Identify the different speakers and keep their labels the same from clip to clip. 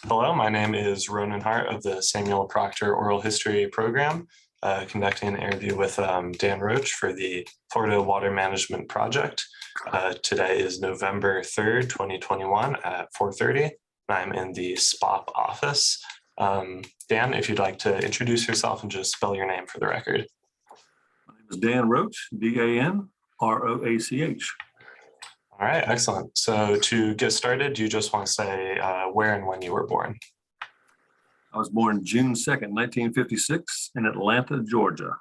Speaker 1: Hello, my name is Ronan Hart of the Samuel Proctor Oral History Program, conducting an interview with Dan Roach for the Florida Water Management Project. Today is November 3rd, 2021 at 4:30. I'm in the SPOP office. Dan, if you'd like to introduce yourself and just spell your name for the record.
Speaker 2: My name is Dan Roach, D-A-N-R-O-A-C-H.
Speaker 1: All right, excellent. So to get started, do you just want to say where and when you were born?
Speaker 2: I was born June 2nd, 1956 in Atlanta, Georgia,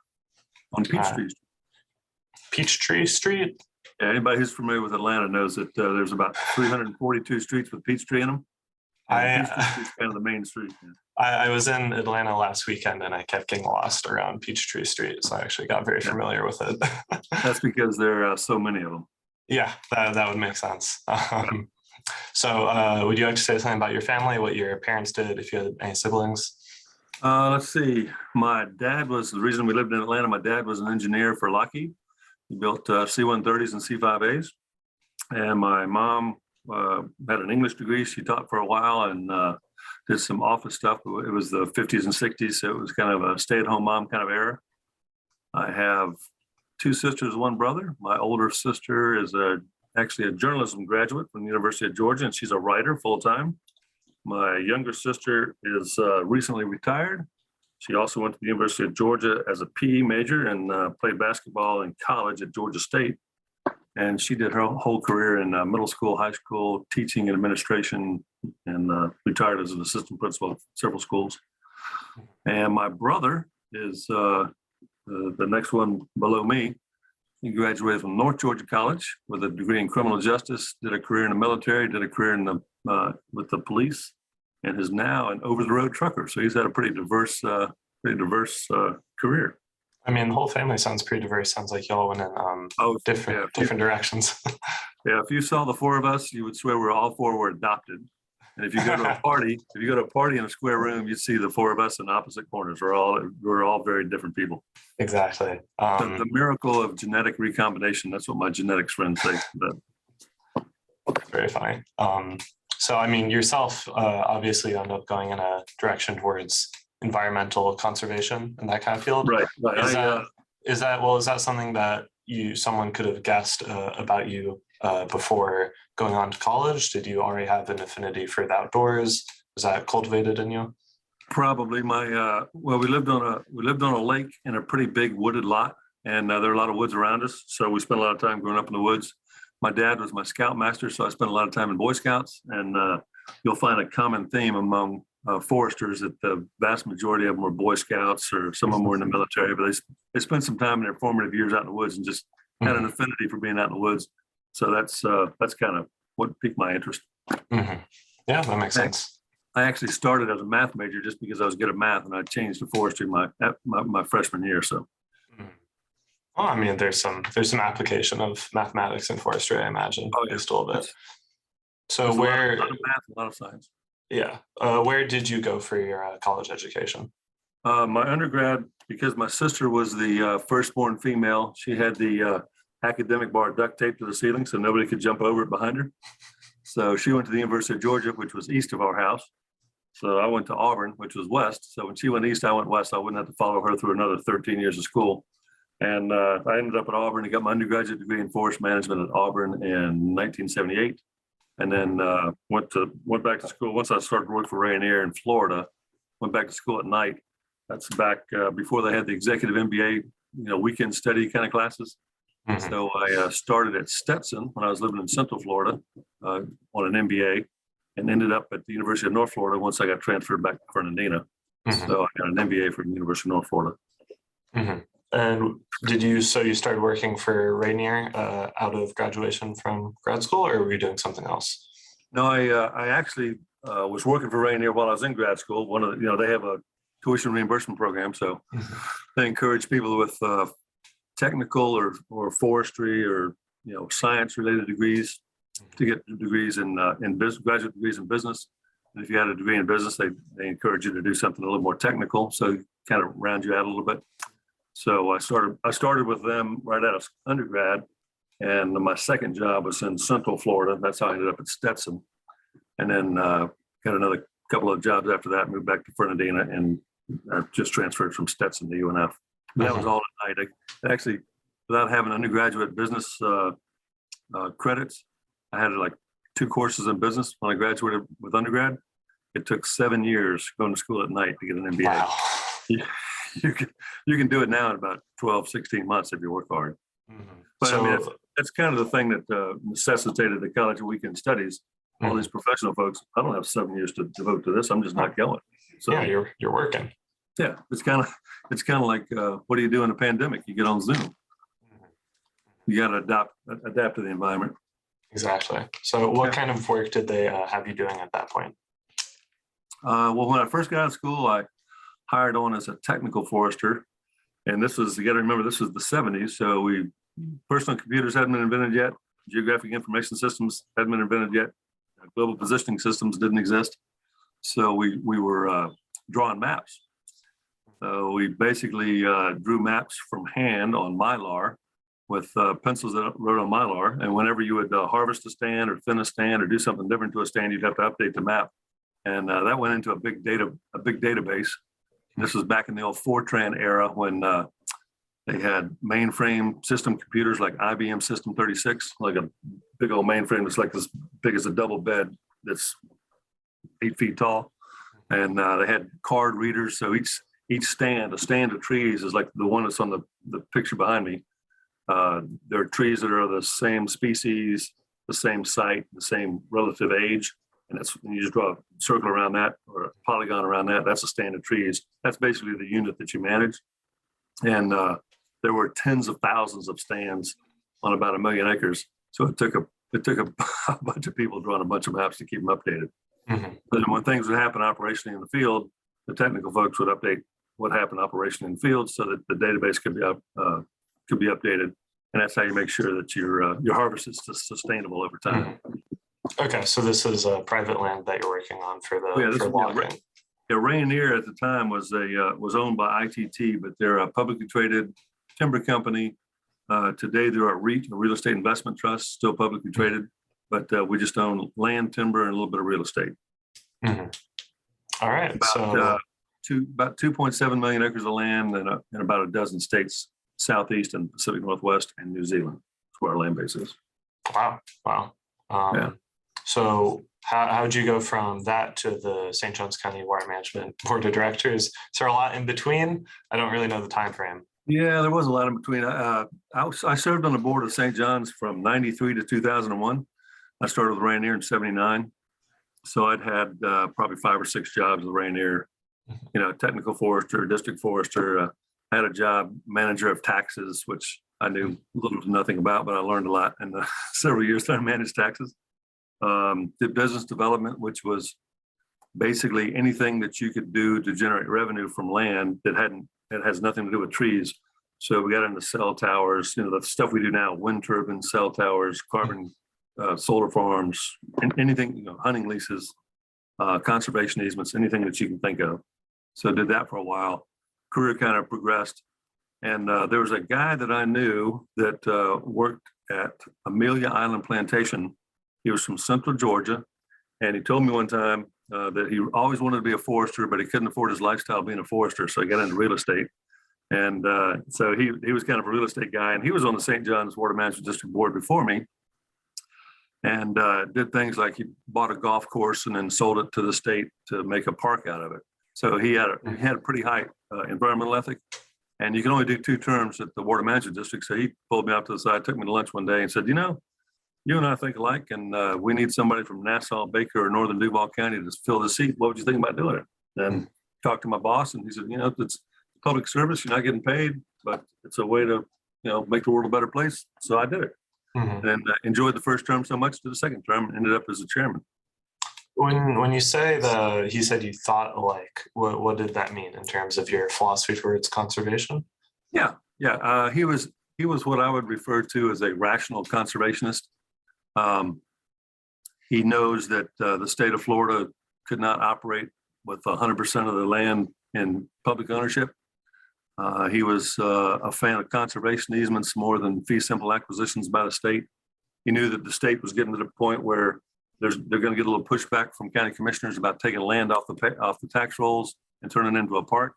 Speaker 2: on Peachtree Street.
Speaker 1: Peachtree Street?
Speaker 2: Yeah, anybody who's familiar with Atlanta knows that there's about 342 streets with Peachtree in them. Peachtree Street's kind of the main street. Yeah.
Speaker 1: I was in Atlanta last weekend and I kept getting lost around Peachtree Street, so I actually got very familiar with it.
Speaker 2: That's because there are so many of them.
Speaker 1: Yeah, that would make sense. So would you like to say something about your family, what your parents did, if you had any siblings?
Speaker 2: Let's see. My dad was, the reason we lived in Atlanta, my dad was an engineer for Lockheed. He built C-130s and C-5As. And my mom had an English degree. She taught for a while and did some office stuff. It was the 50s and 60s, so it was kind of a stay-at-home mom kind of era. I have two sisters, one brother. My older sister is actually a journalism graduate from the University of Georgia, and she's a writer full-time. My younger sister is recently retired. She also went to the University of Georgia as a PE major and played basketball in college at Georgia State. And she did her whole career in middle school, high school, teaching and administration, and retired as an assistant principal at several schools. And my brother is the next one below me. He graduated from North Georgia College with a degree in criminal justice, did a career in the military, did a career in the with the police, and is now an over-the-road trucker. So he's had a pretty diverse career.
Speaker 1: I mean, the whole family sounds pretty diverse. Sounds like y'all went in different directions.
Speaker 2: Yeah, if you saw the four of us, you would swear all four were adopted. And if you go to a party, in a square room, you'd see the four of us in opposite corners. We're all very different people.
Speaker 1: Exactly.
Speaker 2: The miracle of genetic recombination. That's what my genetics friends say.
Speaker 1: Very funny. So, I mean, yourself obviously ended up going in a direction towards environmental conservation and that kind of field.
Speaker 2: Right.
Speaker 1: Is that something that someone could have guessed about you before going on to college? Did you already have an affinity for the outdoors? Was that cultivated in you? Probably.
Speaker 2: We lived on a lake in a pretty big wooded lot, and there are a lot of woods around us. So we spent a lot of time growing up in the woods. My dad was my scoutmaster, so I spent a lot of time in Boy Scouts, and you'll find a common theme among foresters that the vast majority of them were Boy Scouts, or some of them were in the military, but they spent some time in their formative years out in the woods and just had an affinity for being out in the woods. So that's kind of what piqued my interest.
Speaker 1: Mm-hmm. Yeah, that makes sense.
Speaker 2: I actually started as a math major just because I was good at math, and I changed to forestry my freshman year. So.
Speaker 1: Well, I mean, there's some application of mathematics and forestry, I imagine, just a little bit. So
Speaker 2: a lot of math, a lot of science.
Speaker 1: Yeah. Where did you go for your college education?
Speaker 2: My undergrad, because my sister was the firstborn female, she had the academic bar duct taped to the ceiling so nobody could jump over it behind her. So she went to the University of Georgia, which was east of our house. So I went to Auburn, which was west. So when she went east, I went west. I wouldn't have to follow her through another 13 years of school. And I ended up at Auburn and got my undergraduate degree in forest management at Auburn in 1978. And then went back to school. Once I started work for Rainier in Florida, went back to school at night. That's back before they had the executive MBA, weekend study kind of classes. Mm-hmm. So I started at Stetson when I was living in Central Florida on an MBA, and ended up at the University of North Florida once I got transferred back to Fernandina. Mm-hmm. So I got an MBA from the University of North Florida.
Speaker 1: Mm-hmm. And you started working for Rainier out of graduation from grad school, or were you doing something else?
Speaker 2: No, I actually was working for Rainier while I was in grad school. They have a tuition reimbursement program, so they encourage people with technical or forestry or science related degrees to get degrees in business, graduate degrees in business. And if you had a degree in business, they encourage you to do something a little more technical, so kind of round you out a little bit. So I started with them right out of undergrad, and my second job was in Central Florida. That's how I ended up at Stetson, and then got another couple of jobs after that, moved back to Fernandina, and I just transferred from Stetson to UNF. But that was all at night. I actually, without having undergraduate business credits, I had like 2 courses in business when I graduated with undergrad. It took 7 years going to school at night to get an MBA.
Speaker 1: Wow.
Speaker 2: You can do it now in about 12, 16 months if you work hard. But
Speaker 1: So,
Speaker 2: I mean, that's kind of the thing that necessitated the college weekend studies. All these professional folks, I don't have 7 years to devote to this. I'm just not going. So
Speaker 1: yeah, you're working.
Speaker 2: yeah, it's kind of like what do you do in a pandemic? You get on Zoom. You got to adapt to the environment.
Speaker 1: Exactly. So what kind of work did they have you doing at that point?
Speaker 2: Well, when I first got out of school, I hired on as a technical forester. And this was, you got to remember, this was the 70s. So personal computers hadn't been invented yet. Geographic information systems hadn't been invented yet. Global positioning systems didn't exist. So we were drawing maps. We basically drew maps from hand on Mylar with pencils that wrote on Mylar. And whenever you would harvest a stand or thin a stand or do something different to a stand, you'd have to update the map. And that went into a big database. This was back in the old Fortran era when they had mainframe system computers like IBM System 36, like a big old mainframe that's like this big as a double bed that's 8 feet tall. And they had card readers. So each stand, a stand of trees is like the one that's on the picture behind me. There are trees that are the same species, the same site, the same relative age. And that's when you just draw a circle around that or a polygon around that. That's a stand of trees. That's basically the unit that you manage. And there were tens of thousands of stands on about 1 million acres. So it took a bunch of people drawing a bunch of maps to keep them updated. But then when things would happen operationally in the field, the technical folks would update what happened operationally in the field so that the database could be updated. And that's how you make sure that your harvest is sustainable over time.
Speaker 1: Okay, so this is a private land that you're working on for the logging.
Speaker 2: Yeah, Rainier at the time was owned by ITT, but they're a publicly traded timber company. Today they're a REIT, a real estate investment trust, still publicly traded, but we just own land, timber, and a little bit of real estate.
Speaker 1: All right,
Speaker 2: about 2.7 million acres of land in about a dozen states, Southeast and Pacific Northwest, and New Zealand. That's where our land base is.
Speaker 1: Wow.
Speaker 2: Yeah.
Speaker 1: So how'd you go from that to the St. Johns County Water Management Board of Directors? Is there a lot in between? I don't really know the time frame.
Speaker 2: Yeah, there was a lot in between. I served on the board of St. John's from 93 to 2001. I started with Rainier in 79. So I'd had probably 5 or 6 jobs with Rainier, technical forester, district forester, had a job manager of taxes, which I knew little to nothing about, but I learned a lot in the several years that I managed taxes. Did business development, which was basically anything that you could do to generate revenue from land that has nothing to do with trees. So we got into cell towers, the stuff we do now, wind turbines, cell towers, carbon solar farms, anything, hunting leases, conservation easements, anything that you can think of. So did that for a while. Career kind of progressed. And there was a guy that I knew that worked at Amelia Island Plantation. He was from Central Georgia. And he told me one time that he always wanted to be a forester, but he couldn't afford his lifestyle being a forester. So he got into real estate. And so he was kind of a real estate guy. And he was on the St. John's Water Management District Board before me. And did things like he bought a golf course and then sold it to the state to make a park out of it. So he had a pretty high environmental ethic. And you can only do 2 terms at the Water Management District. So he pulled me out to the side, took me to lunch one day and said, you and I think alike, and we need somebody from Nassau, Baker, or Northern Duval County to fill the seat. What would you think about doing it? And talked to my boss, and he said, it's public service. You're not getting paid, but it's a way to, make the world a better place. So I did it. And enjoyed the first term so much to the second term and ended up as the chairman.
Speaker 1: When you say he said you thought alike, what did that mean in terms of your philosophy towards conservation?
Speaker 2: Yeah. He was what I would refer to as a rational conservationist. He knows that the state of Florida could not operate with 100% of the land in public ownership. He was a fan of conservation easements more than fee simple acquisitions by the state. He knew that the state was getting to the point where they're going to get a little pushback from county commissioners about taking land off the tax rolls and turning it into a park.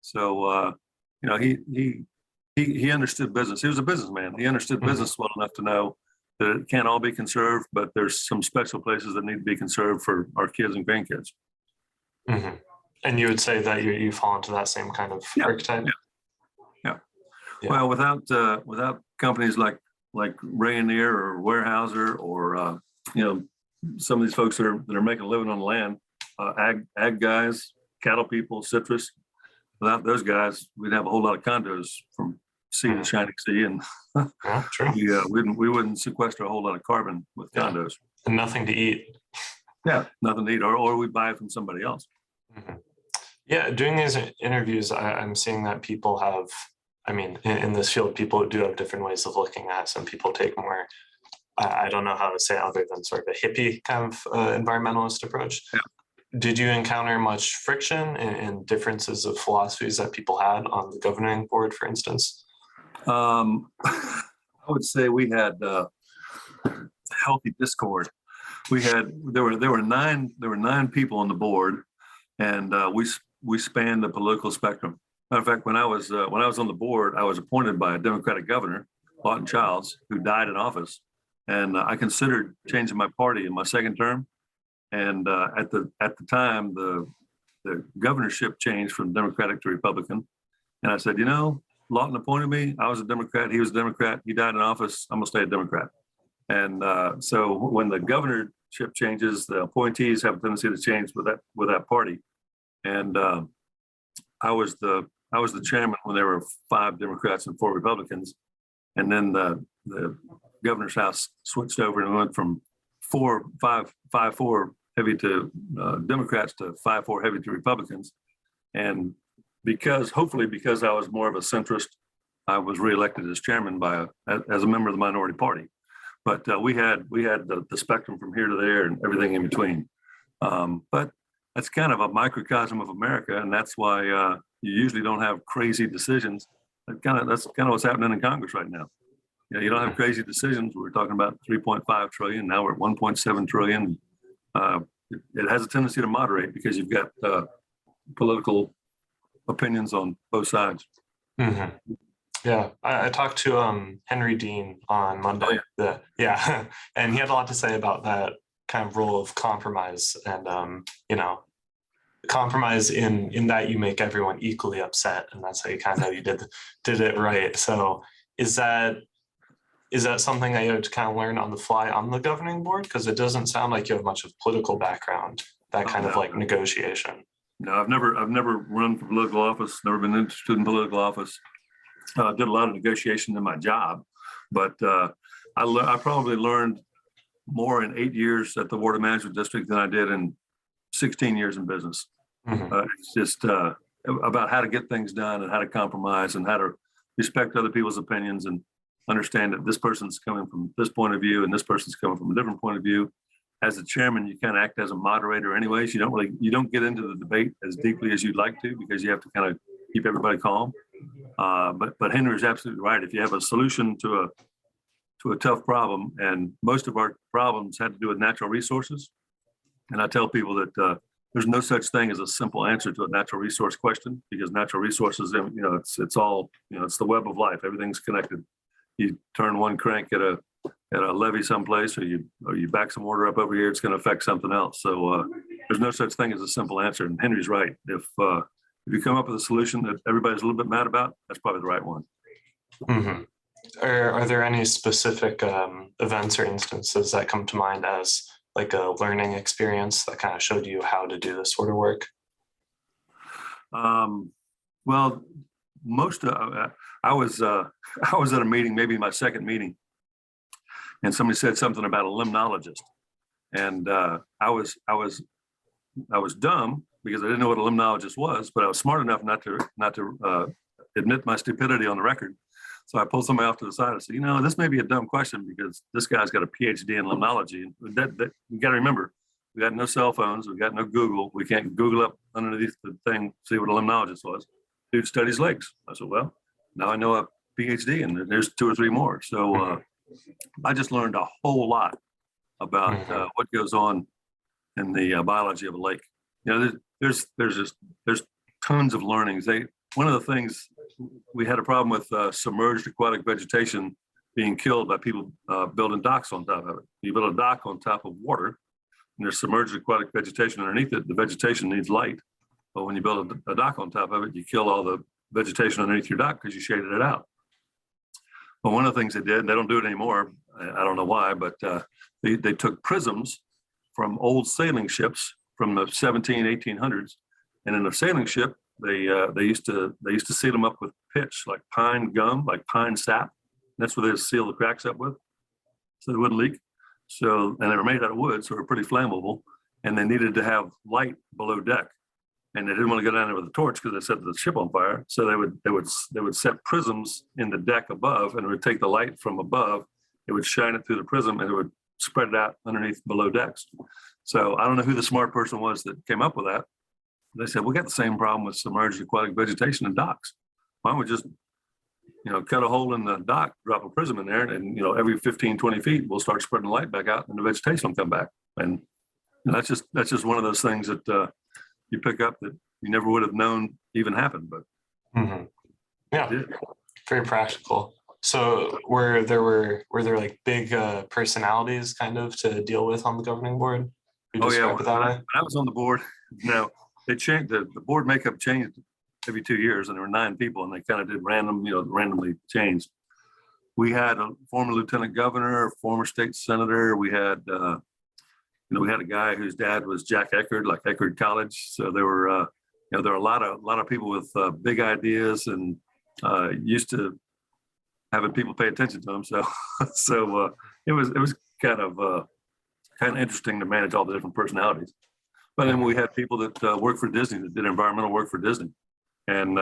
Speaker 2: So he understood business. He was a businessman. He understood business well enough to know that it can't all be conserved, but there's some special places that need to be conserved for our kids and grandkids.
Speaker 1: Mm-hmm. And you would say that you fall into that same kind of archetype?
Speaker 2: Yeah. Well, without companies like Rainier or Weyerhaeuser or some of these folks that are making a living on the land, ag guys, cattle people, citrus. Without those guys, we'd have a whole lot of condos from sea to shining sea, and
Speaker 1: true.
Speaker 2: we wouldn't sequester a whole lot of carbon with condos.
Speaker 1: And nothing to eat.
Speaker 2: Yeah, nothing to eat, or we buy it from somebody else.
Speaker 1: Mm-hmm. Yeah, doing these interviews, I'm seeing that people have, in this field, people do have different ways of looking at it. Some people take more, I don't know how to say it other than sort of a hippie kind of environmentalist approach. Yeah. Did you encounter much friction and differences of philosophies that people had on the governing board, for instance?
Speaker 2: I would say we had healthy discord. There were nine people on the board, and we spanned the political spectrum. Matter of fact, when I was on the board, I was appointed by a Democratic governor, Lawton Childs, who died in office, and I considered changing my party in my second term. And at the time, the governorship changed from Democratic to Republican, and I said, Lawton appointed me. I was a Democrat. He was a Democrat. He died in office. I'm gonna stay a Democrat. And so when the governorship changes, the appointees have a tendency to change with that party. And I was the chairman when there were 5 Democrats and 4 Republicans, and then the governor's house switched over and went from 5-4 heavy to Democrats to 5-4 heavy to Republicans. And hopefully because I was more of a centrist, I was reelected as chairman as a member of the minority party. But we had the spectrum from here to there and everything in between. But that's kind of a microcosm of America, and that's why you usually don't have crazy decisions. That's kind of what's happening in Congress right now. You don't have crazy decisions. We're talking about 3.5 trillion. Now we're at 1.7 trillion. It has a tendency to moderate because you've got political opinions on both sides.
Speaker 1: Mm-hmm. Yeah, I talked to Henry Dean on Monday. Oh, yeah. And he had a lot to say about that kind of role of compromise, and compromise in that you make everyone equally upset, and that's how you kind of know you did it right. So is that something that you had to kind of learn on the fly on the governing board? Because it doesn't sound like you have much of political background, that kind of like negotiation.
Speaker 2: No, I've never run for political office, never been interested in political office. Did a lot of negotiation in my job, but I probably learned more in 8 years at the Water Management District than I did in 16 years in business. Mm-hmm. It's just about how to get things done and how to compromise and how to respect other people's opinions and understand that this person's coming from this point of view and this person's coming from a different point of view. As a chairman, you kind of act as a moderator anyways. You don't get into the debate as deeply as you'd like to, because you have to kind of keep everybody calm. But Henry is absolutely right. If you have a solution to a tough problem, and most of our problems had to do with natural resources, and I tell people that there's no such thing as a simple answer to a natural resource question, because natural resources, it's all, it's the web of life. Everything's connected. You turn one crank at a levee someplace, or you back some water up over here, it's going to affect something else. So there's no such thing as a simple answer. And Henry's right. If you come up with a solution that everybody's a little bit mad about, that's probably the right one.
Speaker 1: Mm-hmm. Are there any specific events or instances that come to mind as like a learning experience that kind of showed you how to do this sort of work?
Speaker 2: Well, I was at a meeting, maybe my second meeting, and somebody said something about a limnologist, and I was dumb because I didn't know what a limnologist was, but I was smart enough not to admit my stupidity on the record. So I pulled somebody off to the side and said, this may be a dumb question because this guy's got a PhD in limnology. And you got to remember, we got no cell phones, we got no Google. We can't Google up underneath the thing, see what a limnologist was. Dude studies lakes. I said, well, now I know a PhD, and there's 2 or 3 more. So I just learned a whole lot about what goes on in the biology of a lake. You know, there's tons of learnings. One of the things we had a problem with submerged aquatic vegetation being killed by people building docks on top of it. You build a dock on top of water, and there's submerged aquatic vegetation underneath it. The vegetation needs light, but when you build a dock on top of it, you kill all the vegetation underneath your dock because you shaded it out. But one of the things they did, and they don't do it anymore, I don't know why, but they took prisms from old sailing ships from the 1800s, and in a sailing ship, they used to seal them up with pitch, like pine gum, like pine sap. That's what they seal the cracks up with, so they wouldn't leak. So, and they were made out of wood, so they were pretty flammable, and they needed to have light below deck, and they didn't want to go down there with a torch because they set the ship on fire. So they would set prisms in the deck above, and it would take the light from above, it would shine it through the prism, and it would spread it out underneath below decks. So I don't know who the smart person was that came up with that. They said, we got the same problem with submerged aquatic vegetation in docks. Why don't we just, cut a hole in the dock, drop a prism in there, and, every 15, 20 feet, we'll start spreading the light back out and the vegetation will come back. And that's just one of those things that you pick up that you never would have known even happened. But
Speaker 1: yeah, very practical. So were there like big personalities kind of to deal with on the governing board?
Speaker 2: Oh yeah, I was on the board. Now they changed the board makeup changed every 2 years, and there were 9 people, and they kind of did randomly changed. We had a former lieutenant governor, a former state senator. We had we had a guy whose dad was Jack Eckerd, like Eckerd College. So there were there were a lot of people with big ideas and used to having people pay attention to them. So it was kind of interesting to manage all the different personalities. But then we had people that worked for Disney, that did environmental work for Disney. And,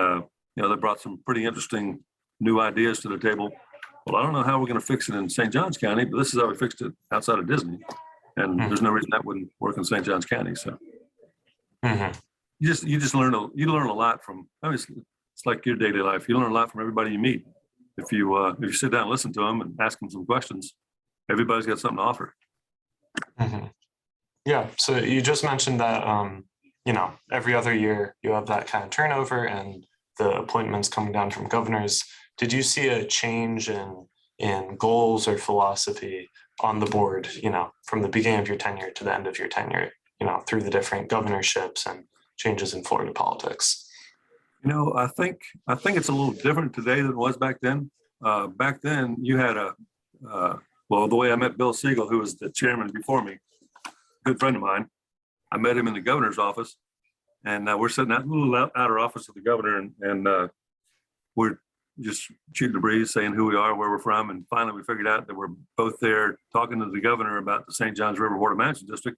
Speaker 2: they brought some pretty interesting new ideas to the table. Well, I don't know how we're going to fix it in St. Johns County, but this is how we fixed it outside of Disney. And there's no reason that wouldn't work in St. Johns County. So you just learn a lot from, it's like your daily life. You learn a lot from everybody you meet. If you sit down and listen to them and ask them some questions, everybody's got something to offer.
Speaker 1: Yeah. So you just mentioned that, every other year you have that kind of turnover and the appointments coming down from governors. Did you see a change in goals or philosophy on the board, from the beginning of your tenure to the end of your tenure, through the different governorships and changes in Florida politics?
Speaker 2: I think it's a little different today than it was back then. Back then, you had the way I met Bill Siegel, who was the chairman before me, good friend of mine. I met him in the governor's office, and we're sitting out in the little outer office of the governor, and we're just shooting the breeze, saying who we are, where we're from, and finally we figured out that we're both there talking to the governor about the St. Johns River Water Management District,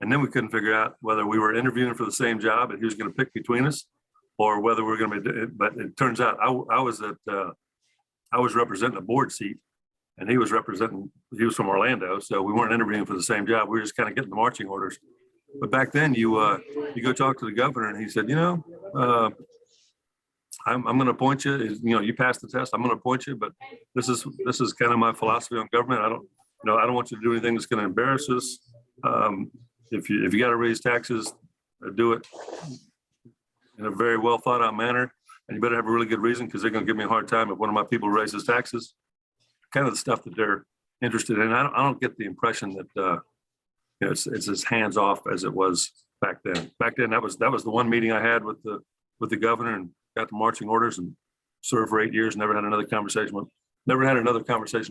Speaker 2: and then we couldn't figure out whether we were interviewing for the same job and he was going to pick between us, or whether we're going to be. But it turns out I was representing a board seat, and he was from Orlando, so we weren't interviewing for the same job. We were just kind of getting the marching orders. But back then, you go talk to the governor, and he said, I'm going to appoint you. You passed the test. I'm going to appoint you, but this is kind of my philosophy on government. I don't want you to do anything that's going to embarrass us. If you got to raise taxes, do it in a very well thought out manner, and you better have a really good reason, because they're going to give me a hard time if one of my people raises taxes. Kind of the stuff that they're interested in. I don't get the impression that it's as hands off as it was back then. Back then, that was the one meeting I had with the governor, and got the marching orders, and served for 8 years. Never had another conversation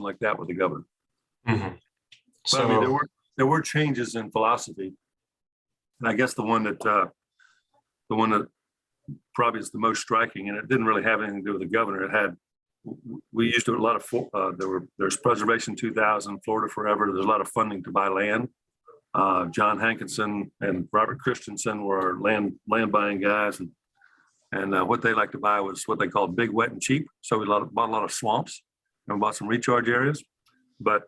Speaker 2: like that with the governor. So I mean, there were changes in philosophy, and I guess the one that probably is the most striking, and it didn't really have anything to do with the governor. We used to do a lot of there's Preservation 2000, Florida Forever. There's a lot of funding to buy land. John Hankinson and Robert Christensen were our land buying guys, and what they like to buy was what they called big, wet, and cheap. So we bought a lot of swamps, and we bought some recharge areas. But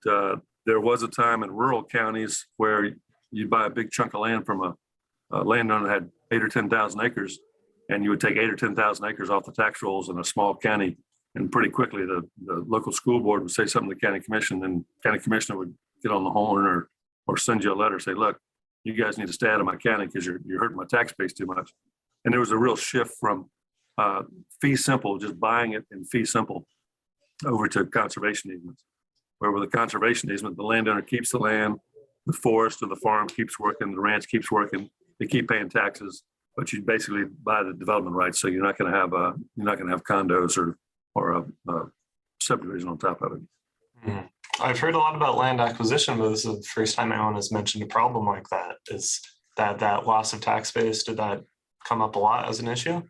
Speaker 2: there was a time in rural counties where you'd buy a big chunk of land from a landowner that had 8,000 or 10,000 acres, and you would take 8,000 or 10,000 acres off the tax rolls in a small county. And pretty quickly, the local school board would say something to the county commission, and county commissioner would get on the horn or or send you a letter, say, look, you guys need to stay out of my county because you're hurting my tax base too much. And there was a real shift from fee simple, just buying it in fee simple, over to conservation easements, where with a conservation easement, the landowner keeps the land, the forest or the farm keeps working, the ranch keeps working, they keep paying taxes, but you basically buy the development rights. So you're not going to have condos or a subdivision on top of it.
Speaker 1: Mhm. I've heard a lot about land acquisition, but this is the first time anyone has mentioned a problem like that. Is that loss of tax base? Did that come up a lot as an issue?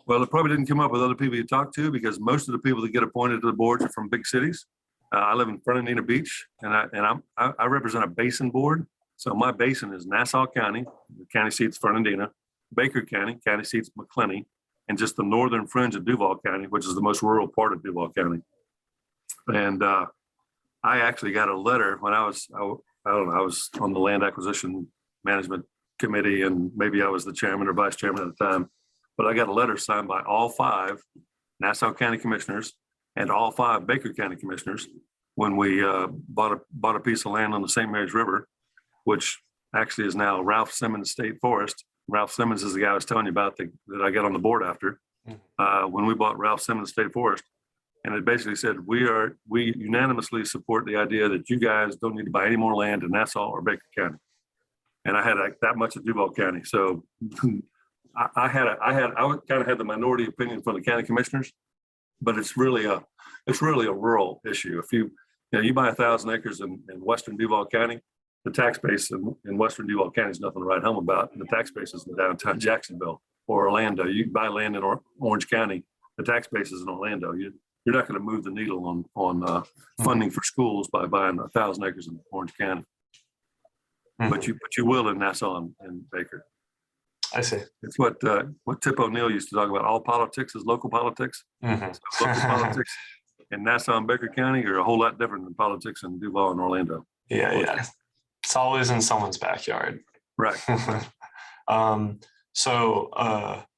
Speaker 2: Well, it probably didn't come up with other people you talk to, because most of the people that get appointed to the boards are from big cities. I live in Fernandina Beach, and I represent a basin board. So my basin is Nassau County, the county seat's Fernandina, Baker County, county seat's McClenny, and just the northern fringe of Duval County, which is the most rural part of Duval County. And I actually got a letter when I was on the land acquisition management committee, and maybe I was the chairman or vice chairman at the time, but I got a letter signed by all 5 Nassau County commissioners and all 5 Baker County commissioners when we bought a piece of land on the St. Mary's River, which actually is now Ralph Simmons State Forest. Ralph Simmons is the guy I was telling you about that I got on the board after. When we bought Ralph Simmons State Forest, and it basically said, we unanimously support the idea that you guys don't need to buy any more land in Nassau or Baker County. And I had that much of Duval County. So I kind of had the minority opinion from the county commissioners, but it's really a rural issue. If you buy 1,000 acres in western Duval County, the tax base in western Duval County is nothing to write home about. The tax base is in downtown Jacksonville or Orlando. You can buy land in Orange County. The tax base is in Orlando. You're not going to move the needle on funding for schools by buying 1,000 acres in Orange County.
Speaker 1: Mm-hmm.
Speaker 2: But you will in Nassau and Baker.
Speaker 1: I see.
Speaker 2: It's what Tip O'Neill used to talk about. All politics is local politics.
Speaker 1: Mm-hmm.
Speaker 2: So local politics in Nassau and Baker County are a whole lot different than politics in Duval and Orlando.
Speaker 1: Yeah. It's always in someone's backyard.
Speaker 2: Right.
Speaker 1: So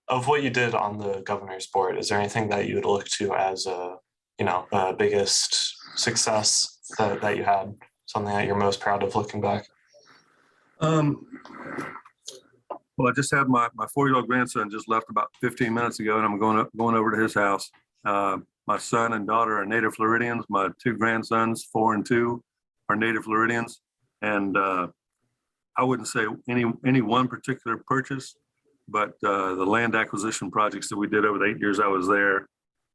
Speaker 1: of what you did on the governor's board, is there anything that you would look to as biggest success that you had, something that you're most proud of looking back?
Speaker 2: Well, I just had my 4-year-old grandson just left about 15 minutes ago, and I'm going over to his house. My son and daughter are native Floridians. My 2 grandsons, 4 and 2, are native Floridians. And I wouldn't say any one particular purchase, but the land acquisition projects that we did over the 8 years I was there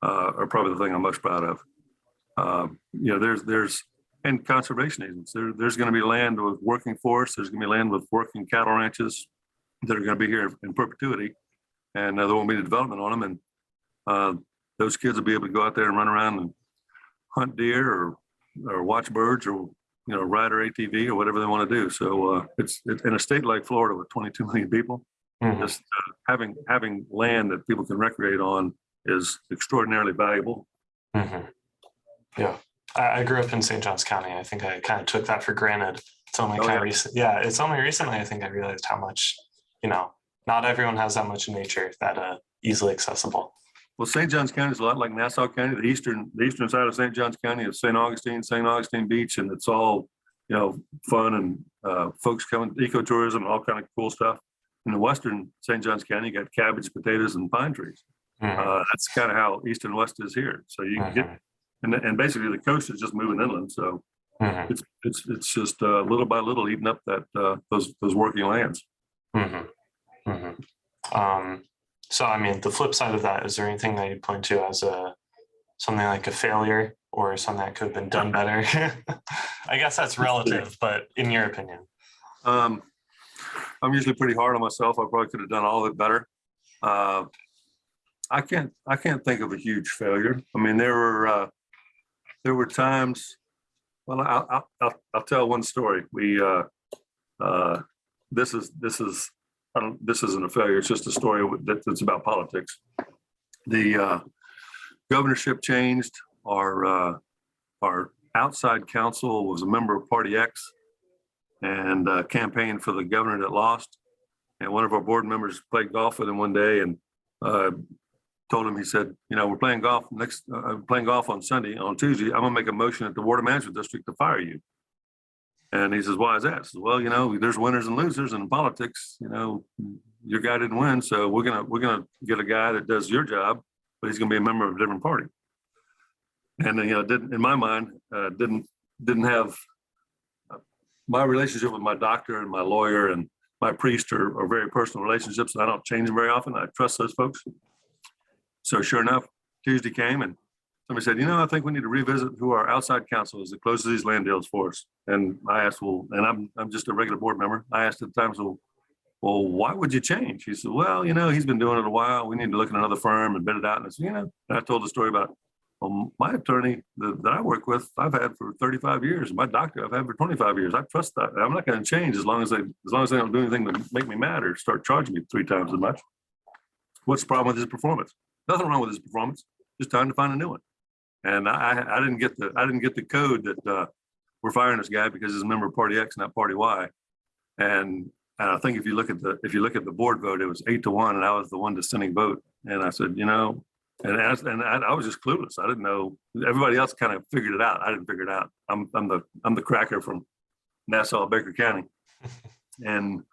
Speaker 2: are probably the thing I'm most proud of. There's and conservation easements. There's going to be land with working forests. There's going to be land with working cattle ranches that are going to be here in perpetuity, and there won't be any development on them. And those kids will be able to go out there and run around and hunt deer or watch birds or ride their ATV or whatever they want to do. So it's in a state like Florida with 22 million people. Mm-hmm. Just having land that people can recreate on is extraordinarily valuable.
Speaker 1: Mm-hmm. Yeah, I grew up in St. Johns County. I think I kind of took that for granted. It's only it's only recently I think I realized how much, not everyone has that much nature that easily accessible.
Speaker 2: Well, St. Johns County is a lot like Nassau County. The eastern side of St. Johns County is St. Augustine Beach, and it's all fun and folks coming, ecotourism, and all kind of cool stuff. In the western St. Johns County, you got cabbage, potatoes, and pine trees. Mm-hmm. That's kind of how east and west is here. So you can get, and basically the coast is just moving inland. So it's just little by little eating up that those working lands.
Speaker 1: Mm-hmm. Mm-hmm. So, I mean, the flip side of that, is there anything that you'd point to as something like a failure or something that could have been done better? I guess that's relative, but in your opinion.
Speaker 2: I'm usually pretty hard on myself. I probably could have done all of it better. I can't think of a huge failure. I mean, there were times. Well, I'll tell one story. This isn't a failure. It's just a story that's about politics. The governorship changed. Our outside counsel was a member of Party X and campaigned for the governor that lost. And one of our board members played golf with him one day and told him, he said, we're playing golf on Sunday. On Tuesday, I'm going to make a motion at the Water Management District to fire you. And he says, why is that? I says, well, there's winners and losers in politics. Your guy didn't win, so we're gonna get a guy that does your job, but he's gonna be a member of a different party. And then, didn't, in my mind, didn't have my relationship with my doctor and my lawyer and my priest are very personal relationships, and I don't change them very often. I trust those folks. So sure enough, Tuesday came and somebody said, I think we need to revisit who our outside counsel is that closes these land deals for us. And I asked, well, and I'm just a regular board member. I asked at the time, so, well, why would you change? He said, well, he's been doing it a while. We need to look at another firm and bid it out. And I said, and I told the story about, well, my attorney that I work with, I've had for 35 years. My doctor, I've had for 25 years. I trust that. I'm not going to change as long as they don't do anything to make me mad or start charging me 3 times as much. What's the problem with his performance? Nothing wrong with his performance. Just time to find a new one. And I didn't get the code that we're firing this guy because he's a member of Party X, not Party Y. And I think if you look at the board vote, it was 8-1, and I was the one dissenting vote. And I said, I was just clueless. I didn't know. Everybody else kind of figured it out. I didn't figure it out. I'm the cracker from Nassau, Baker County. And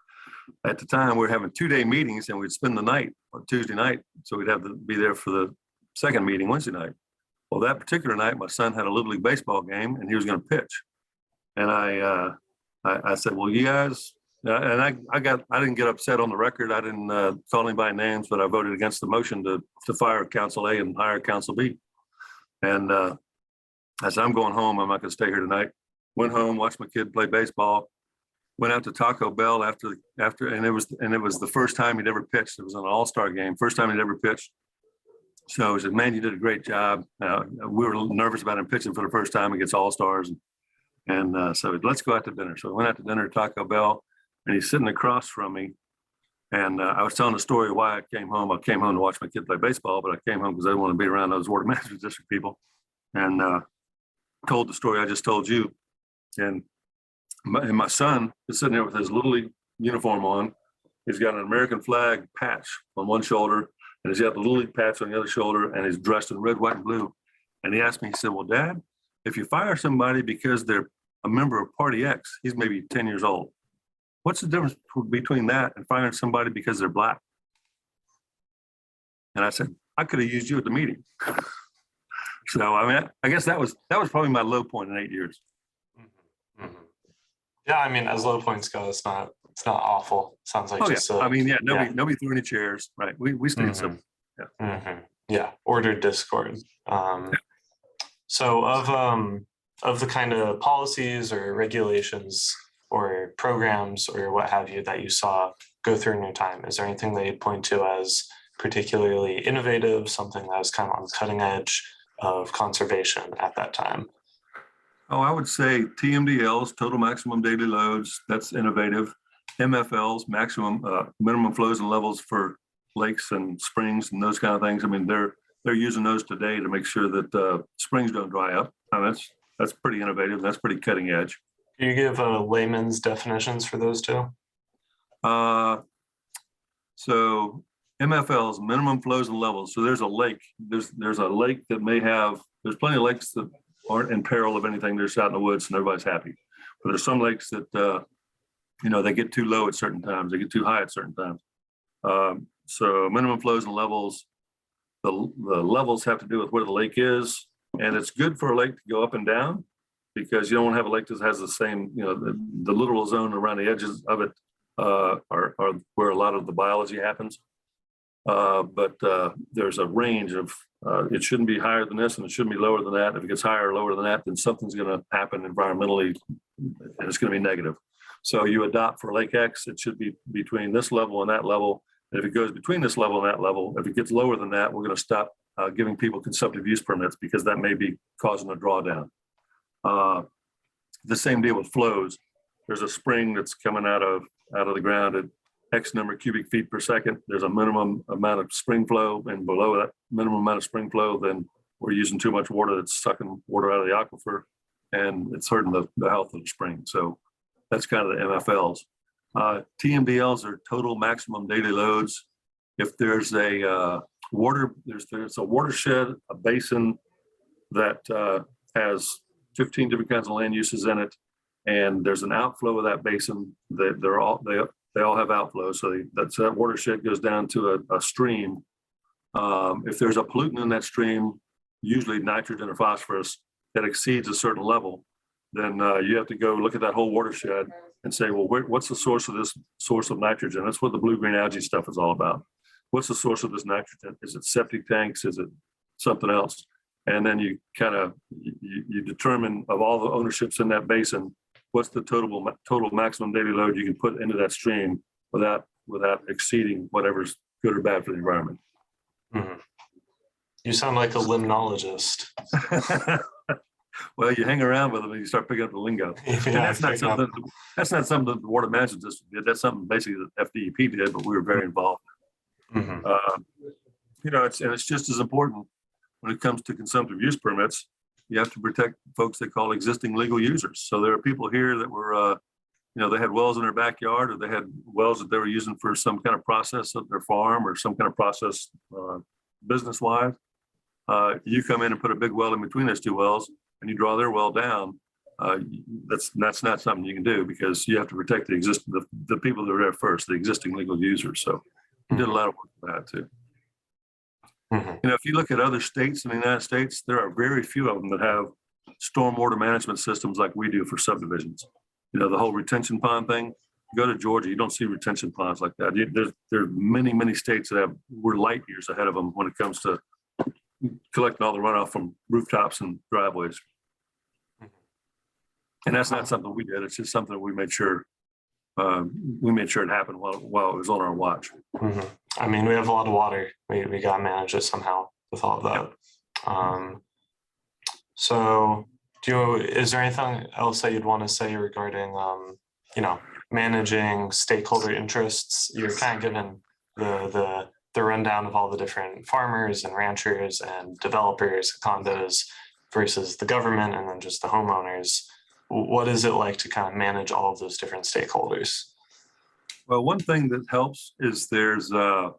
Speaker 2: at the time, we were having 2-day meetings, and we'd spend the night on Tuesday night, so we'd have to be there for the second meeting Wednesday night. Well, that particular night, my son had a Little League baseball game, and he was going to pitch. And I said, well, you guys, and I didn't get upset on the record. I didn't call anybody names, but I voted against the motion to fire Council A and hire Council B. And I said, I'm going home. I'm not going to stay here tonight. Went home, watched my kid play baseball. Went out to Taco Bell after, and it was the first time he'd ever pitched. It was an all-star game, first time he'd ever pitched. So I said, man, you did a great job. We were nervous about him pitching for the first time against all-stars. And so let's go out to dinner. So we went out to dinner at Taco Bell, and he's sitting across from me. And I was telling the story of why I came home. I came home to watch my kid play baseball, but I came home because I didn't want to be around those water management district people. And told the story I just told you. And my son is sitting there with his Little League uniform on. He's got an American flag patch on one shoulder, and he's got the Little League patch on the other shoulder, and he's dressed in red, white, and blue. And he asked me, he said, well, Dad, if you fire somebody because they're a member of Party X, he's maybe 10 years old. What's the difference between that and firing somebody because they're black? And I said, I could have used you at the meeting. So, I guess that was probably my low point in 8 years.
Speaker 1: Mm-hmm. Yeah, as low points go, it's not awful. Sounds like nobody threw any chairs, right? We stayed simple. Yeah. Mm-hmm. Yeah, ordered discord. So of the kind of policies or regulations or programs or what have you that you saw go through in your time, is there anything that you'd point to as particularly innovative, something that was kind of on the cutting edge of conservation at that time?
Speaker 2: Oh, I would say TMDLs, total maximum daily loads, that's innovative. MFLs, minimum flows and levels for lakes and springs and those kind of things. They're using those today to make sure that springs don't dry up. That's pretty innovative. That's pretty cutting edge.
Speaker 1: Can you give layman's definitions for those two?
Speaker 2: So MFLs, minimum flows and levels. So there's a lake. There's a lake that may have. There's plenty of lakes that aren't in peril of anything. They're just out in the woods and everybody's happy. But there's some lakes that they get too low at certain times. They get too high at certain times. So minimum flows and levels. The levels have to do with where the lake is, and it's good for a lake to go up and down because you don't want to have a lake that has the same, the littoral zone around the edges of it are where a lot of the biology happens. But there's a range of, it shouldn't be higher than this and it shouldn't be lower than that. If it gets higher or lower than that, then something's going to happen environmentally and it's going to be negative. So you adopt for Lake X, it should be between this level and that level. And if it goes between this level and that level, if it gets lower than that, we're going to stop giving people consumptive use permits because that may be causing a drawdown. The same deal with flows. There's a spring that's coming out of the ground at X number of cubic feet per second. There's a minimum amount of spring flow, and below that minimum amount of spring flow, then we're using too much water that's sucking water out of the aquifer, and it's hurting the health of the spring. So that's kind of the MFLs. TMDLs are total maximum daily loads. If there's a there's a watershed, a basin that has 15 different kinds of land uses in it, and there's an outflow of that basin. They all have outflows. So that watershed goes down to a stream. If there's a pollutant in that stream, usually nitrogen or phosphorus, that exceeds a certain level, then you have to go look at that whole watershed and say, well, what's the source of this source of nitrogen? That's what the blue-green algae stuff is all about. What's the source of this nitrogen? Is it septic tanks? Is it something else? And then you kind of, you determine of all the ownerships in that basin, what's the total maximum daily load you can put into that stream without exceeding whatever's good or bad for the environment.
Speaker 1: Mm-hmm. You sound like a limnologist.
Speaker 2: Well, you hang around with them and you start picking up the lingo.
Speaker 1: Yeah,
Speaker 2: And that's not something that the Water Management System did. That's something basically that FDEP did, but we were very involved.
Speaker 1: Mm-hmm.
Speaker 2: It's just as important when it comes to consumptive use permits. You have to protect folks they call existing legal users. So there are people here that were, they had wells in their backyard, or they had wells that they were using for some kind of process at their farm or some kind of process business-wise. You come in and put a big well in between those two wells, and you draw their well down. That's not something you can do, because you have to protect the people that were there first, the existing legal users. So we did a lot of work for that too.
Speaker 1: Mm-hmm.
Speaker 2: If you look at other states in the United States, there are very few of them that have stormwater management systems like we do for subdivisions. The whole retention pond thing. Go to Georgia, you don't see retention ponds like that. There are many states that we're light years ahead of them when it comes to collecting all the runoff from rooftops and driveways. And that's not something we did. It's just something that we made sure it happened while it was on our watch.
Speaker 1: Mm-hmm. I mean, we have a lot of water. We got to manage it somehow with all of that. So is there anything else that you'd want to say regarding, managing stakeholder interests? You're kind of given the rundown of all the different farmers and ranchers and developers, condos versus the government, and then just the homeowners. What is it like to kind of manage all of those different stakeholders?
Speaker 2: Well, one thing that helps is there's a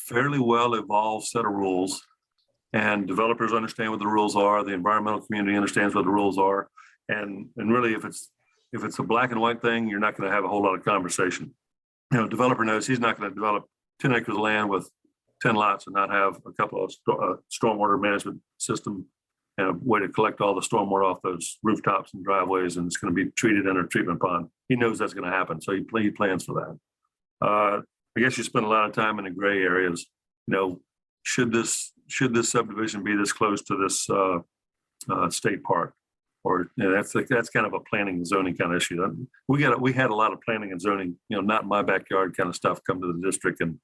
Speaker 2: fairly well evolved set of rules, and developers understand what the rules are. The environmental community understands what the rules are. And really, if it's a black and white thing, you're not going to have a whole lot of conversation. Developer knows he's not going to develop 10 acres of land with 10 lots and not have a couple of stormwater management system and a way to collect all the stormwater off those rooftops and driveways, and it's going to be treated in a treatment pond. He knows that's going to happen, so he plans for that. I guess you spend a lot of time in the gray areas. Should this subdivision be this close to this state park? Or that's kind of a planning and zoning kind of issue. We had a lot of planning and zoning, not in my backyard kind of stuff come to the district, and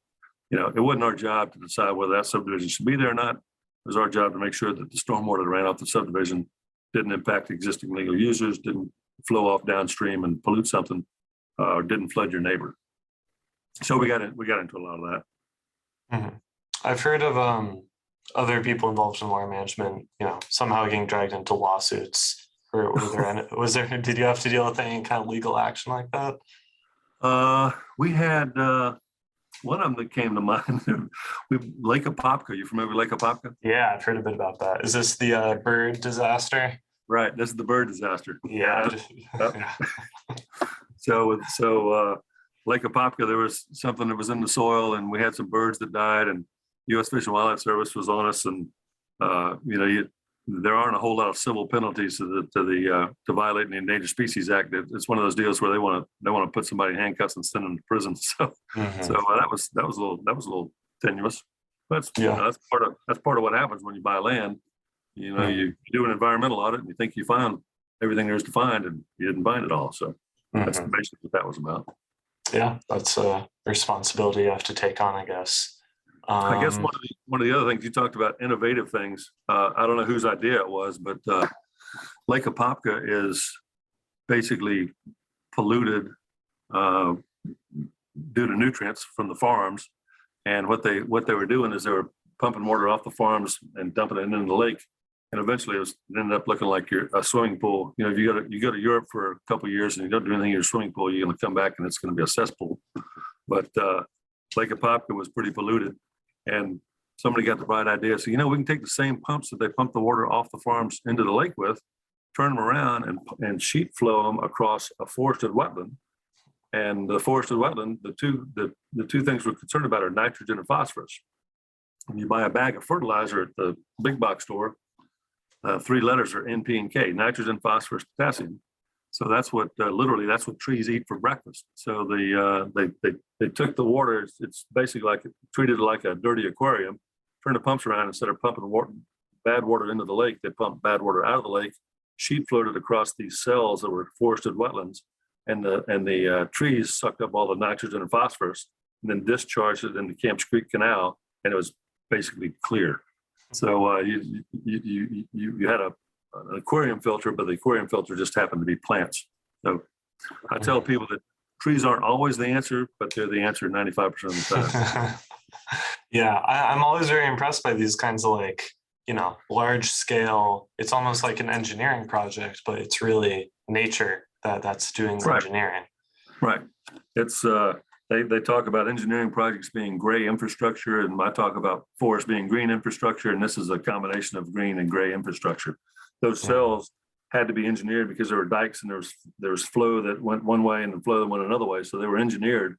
Speaker 2: it wasn't our job to decide whether that subdivision should be there or not. It was our job to make sure that the stormwater that ran off the subdivision didn't impact existing legal users, didn't flow off downstream and pollute something, or didn't flood your neighbor. So we got into a lot of that.
Speaker 1: Mm-hmm. I've heard of other people involved in water management, somehow getting dragged into lawsuits. Did you have to deal with any kind of legal action like that?
Speaker 2: We had one of them that came to mind. Lake Apopka. You familiar with Lake Apopka?
Speaker 1: Yeah, I've heard a bit about that. Is this the bird disaster?
Speaker 2: Right. This is the bird disaster.
Speaker 1: Yeah.
Speaker 2: So Lake Apopka, there was something that was in the soil, and we had some birds that died, and U.S. Fish and Wildlife Service was on us, and there aren't a whole lot of civil penalties to violating the Endangered Species Act. It's one of those deals where they want to put somebody in handcuffs and send them to prison. So that was a little tenuous. But that's part of what happens when you buy land. You do an environmental audit and you think you found everything there is to find, and you didn't find it all. So that's basically what that was about.
Speaker 1: Yeah, that's a responsibility you have to take on, I guess.
Speaker 2: I guess one of the other things you talked about, innovative things. I don't know whose idea it was, but Lake Apopka is basically polluted due to nutrients from the farms. And what they were doing is they were pumping water off the farms and dumping it into the lake. And eventually it ended up looking like a swimming pool. If you go to Europe for a couple of years and you don't do anything in your swimming pool, you're going to come back and it's going to be a cesspool. But Lake Apopka was pretty polluted. And somebody got the bright idea. So, we can take the same pumps that they pump the water off the farms into the lake with, turn them around and sheet flow them across a forested wetland. And the forested wetland, the two things we're concerned about are nitrogen and phosphorus. When you buy a bag of fertilizer at the big box store, 3 letters are N, P, and K: nitrogen, phosphorus, potassium. So that's what literally that's what trees eat for breakfast. So they took the water. It's basically like treated like a dirty aquarium. Turn the pumps around, instead of pumping bad water into the lake, they pumped bad water out of the lake, sheet floated across these cells that were forested wetlands, and the trees sucked up all the nitrogen and phosphorus, and then discharged it into Camps Creek Canal, and it was basically clear. So you had an aquarium filter, but the aquarium filter just happened to be plants. So I tell people that trees aren't always the answer, but they're the answer 95% of the time.
Speaker 1: Yeah, I'm always very impressed by these kinds of large scale. It's almost like an engineering project, but it's really nature that's doing the engineering.
Speaker 2: Right. It's they talk about engineering projects being gray infrastructure, and I talk about forests being green infrastructure, and this is a combination of green and gray infrastructure. Those cells had to be engineered because there were dikes and there was flow that went one way and the flow that went another way, so they were engineered.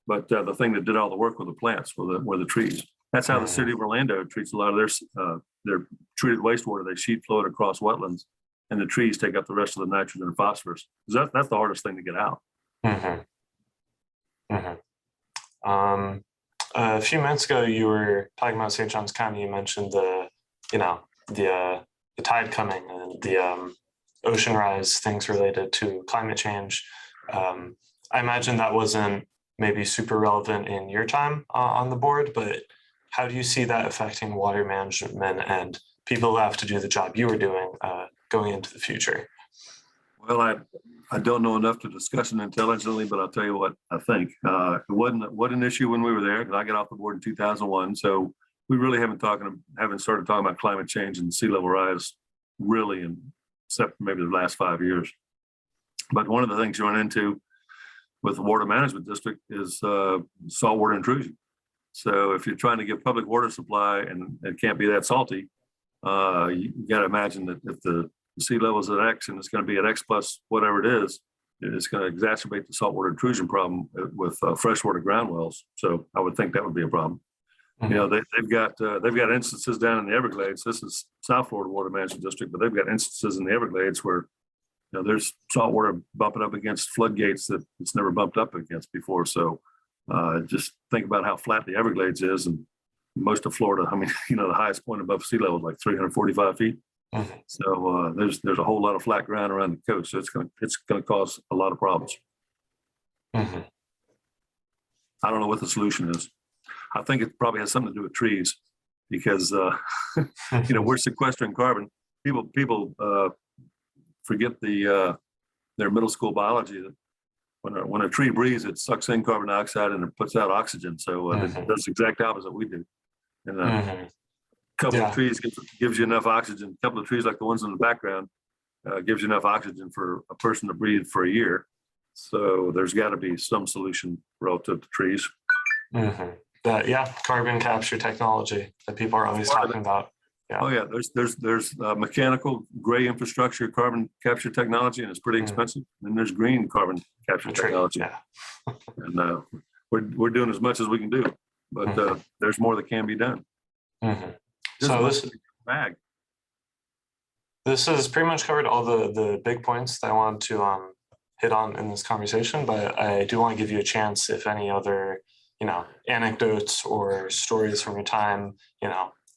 Speaker 2: But the thing that did all the work were the plants, were the trees. That's how the city of Orlando treats a lot of their treated wastewater. They sheet flow it across wetlands, and the trees take up the rest of the nitrogen and phosphorus. That's the hardest thing to get out.
Speaker 1: A few minutes ago, you were talking about St. Johns County. You mentioned the tide coming and the ocean rise, things related to climate change. I imagine that wasn't maybe super relevant in your time on the board, but how do you see that affecting water management and people who have to do the job you were doing going into the future?
Speaker 2: Well, I don't know enough to discuss it intelligently, but I'll tell you what I think. It wasn't an issue when we were there, because I got off the board in 2001. So we really haven't started talking about climate change and sea level rise really, except maybe the last 5 years. But one of the things you run into with the water management district is saltwater intrusion. So if you're trying to give public water supply and it can't be that salty, you got to imagine that if the sea level is at X and it's going to be at X plus whatever it is, it's going to exacerbate the saltwater intrusion problem with freshwater ground wells. So I would think that would be a problem. You know, they've got instances down in the Everglades. This is South Florida Water Management District, but they've got instances in the Everglades where there's salt water bumping up against floodgates that it's never bumped up against before. So just think about how flat the Everglades is, and most of Florida. I mean, the highest point above sea level is like 345 feet. So there's a whole lot of flat ground around the coast. So it's gonna cause a lot of problems. I don't know what the solution is. I think it probably has something to do with trees, because we're sequestering carbon. People forget their middle school biology, that when a tree breathes, it sucks in carbon dioxide and it puts out oxygen. So it does the exact opposite we do. And a couple of trees gives you enough oxygen. A couple of trees like the ones in the background gives you enough oxygen for a person to breathe for a year. So there's got to be some solution relative to trees.
Speaker 1: Carbon capture technology that people are always talking about. Yeah. Oh yeah,
Speaker 2: there's mechanical gray infrastructure carbon capture technology, and it's pretty expensive. And there's green carbon capture technology. Yeah. And we're doing as much as we can do, but there's more that can be done.
Speaker 1: So this has pretty much covered all the big points that I wanted to hit on in this conversation, but I do want to give you a chance if any other anecdotes or stories from your time,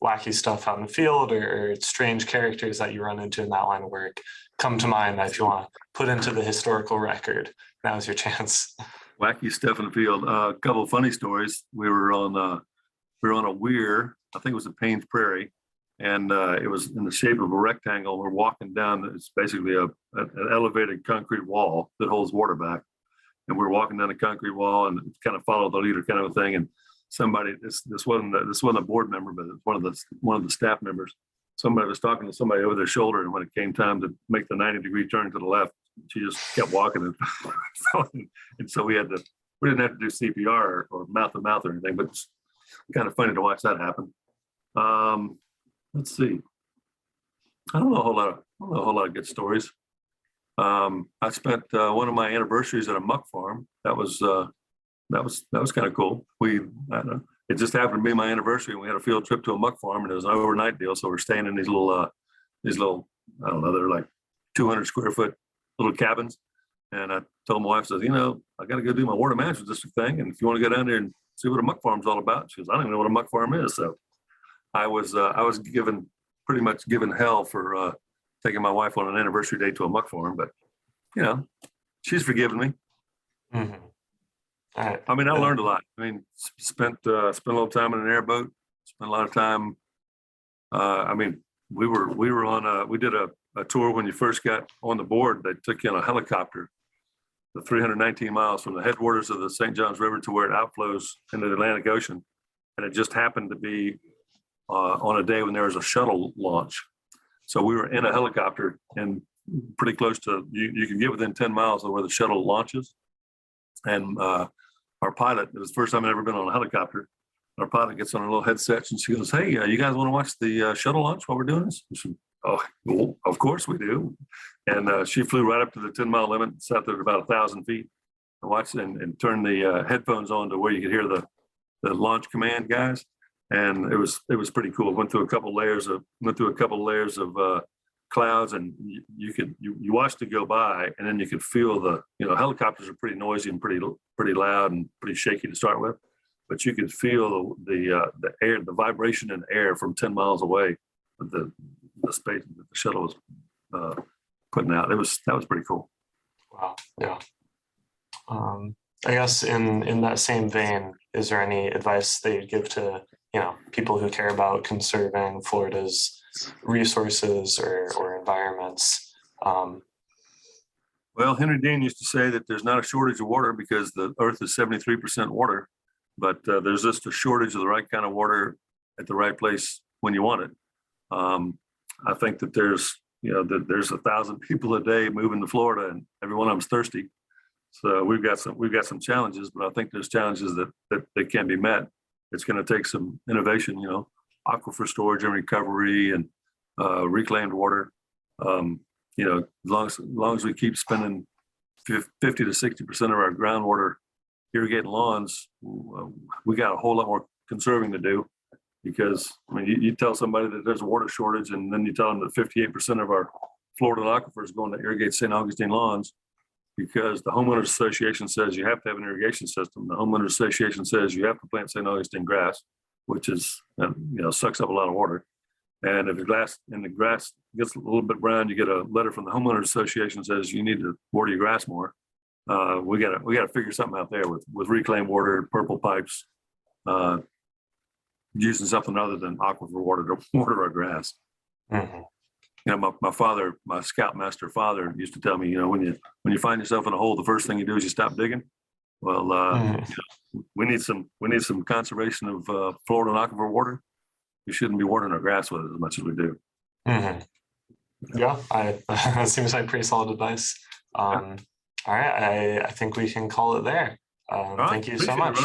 Speaker 1: wacky stuff out in the field or strange characters that you run into in that line of work come to mind that you want to put into the historical record. Now's your chance.
Speaker 2: Wacky stuff in the field. A couple of funny stories. We were on a weir. I think it was at Payne's Prairie, and it was in the shape of a rectangle. We're walking down. It's basically an elevated concrete wall that holds water back. And we're walking down the concrete wall and kind of follow the leader kind of a thing. And somebody, this wasn't a board member, but it's one of the staff members. Somebody was talking to somebody over their shoulder, and when it came time to make the 90-degree turn to the left, she just kept walking. And so we didn't have to do CPR or mouth to mouth or anything, but it's kind of funny to watch that happen. Let's see. I don't know a whole lot of don't know a whole lot of good stories. I spent one of my anniversaries at a muck farm. That was kind of cool. I don't know, it just happened to be my anniversary, and we had a field trip to a muck farm, and it was an overnight deal. So we're staying in these little, I don't know, they're like 200 square foot little cabins. And I told my wife, I said, I got to go do my water management district thing. And if you want to go down there and see what a muck farm's all about, she goes, I don't even know what a muck farm is. So I was pretty much given hell for taking my wife on an anniversary date to a muck farm, but she's forgiven me.
Speaker 1: Mm-hmm.
Speaker 2: I mean, I learned a lot. I mean, spent a little time in an airboat, spent a lot of time. I mean, we did a tour when you first got on the board. They took you on a helicopter, the 319 miles from the headwaters of the St. Johns River to where it outflows into the Atlantic Ocean. And it just happened to be on a day when there was a shuttle launch. So we were in a helicopter and pretty close to, you can get within 10 miles of where the shuttle launches. And our pilot, it was the first time I'd ever been on a helicopter. Our pilot gets on a little headset and she goes, hey, you guys want to watch the shuttle launch while we're doing this? I said, oh, well, of course we do. And she flew right up to the 10-mile limit, sat there at about 1,000 feet, and watched and turned the headphones on to where you could hear the launch command guys. And it was pretty cool. Went through a couple layers of clouds, and you watched it go by, and then you could feel helicopters are pretty noisy and pretty loud and pretty shaky to start with, but you could feel the air, the vibration in the air from 10 miles away, the space that the shuttle was putting out. That was pretty cool.
Speaker 1: Wow. Yeah. I guess in that same vein, is there any advice that you'd give to people who care about conserving Florida's resources or environments?
Speaker 2: Well, Henry Dean used to say that there's not a shortage of water because the earth is 73% water, but there's just a shortage of the right kind of water at the right place when you want it. I think that there's 1,000 people a day moving to Florida, and every one of them's thirsty. So we've got some challenges, but I think there's challenges that can be met. It's going to take some innovation, aquifer storage and recovery and reclaimed water. As long as we keep spending 50 to 60% of our groundwater irrigating lawns, we got a whole lot more conserving to do. Because you tell somebody that there's a water shortage, and then you tell them that 58% of our Florida aquifer is going to irrigate St. Augustine lawns, because the homeowners association says you have to have an irrigation system. The homeowners association says you have to plant St. Augustine grass, which is sucks up a lot of water. And if the grass gets a little bit brown, you get a letter from the homeowners association that says you need to water your grass more. We gotta figure something out there with reclaimed water, purple pipes, using something other than aquifer water to water our grass.
Speaker 1: Mm-hmm.
Speaker 2: My father, my scoutmaster father, used to tell me, when you find yourself in a hole, the first thing you do is you stop digging. Well, we need some conservation of Florida and aquifer water. We shouldn't be watering our grass with it as much as we do.
Speaker 1: Mm-hmm. Yeah, that seems like pretty solid advice. All right, I think we can call it there.
Speaker 2: Right,
Speaker 1: thank you so much.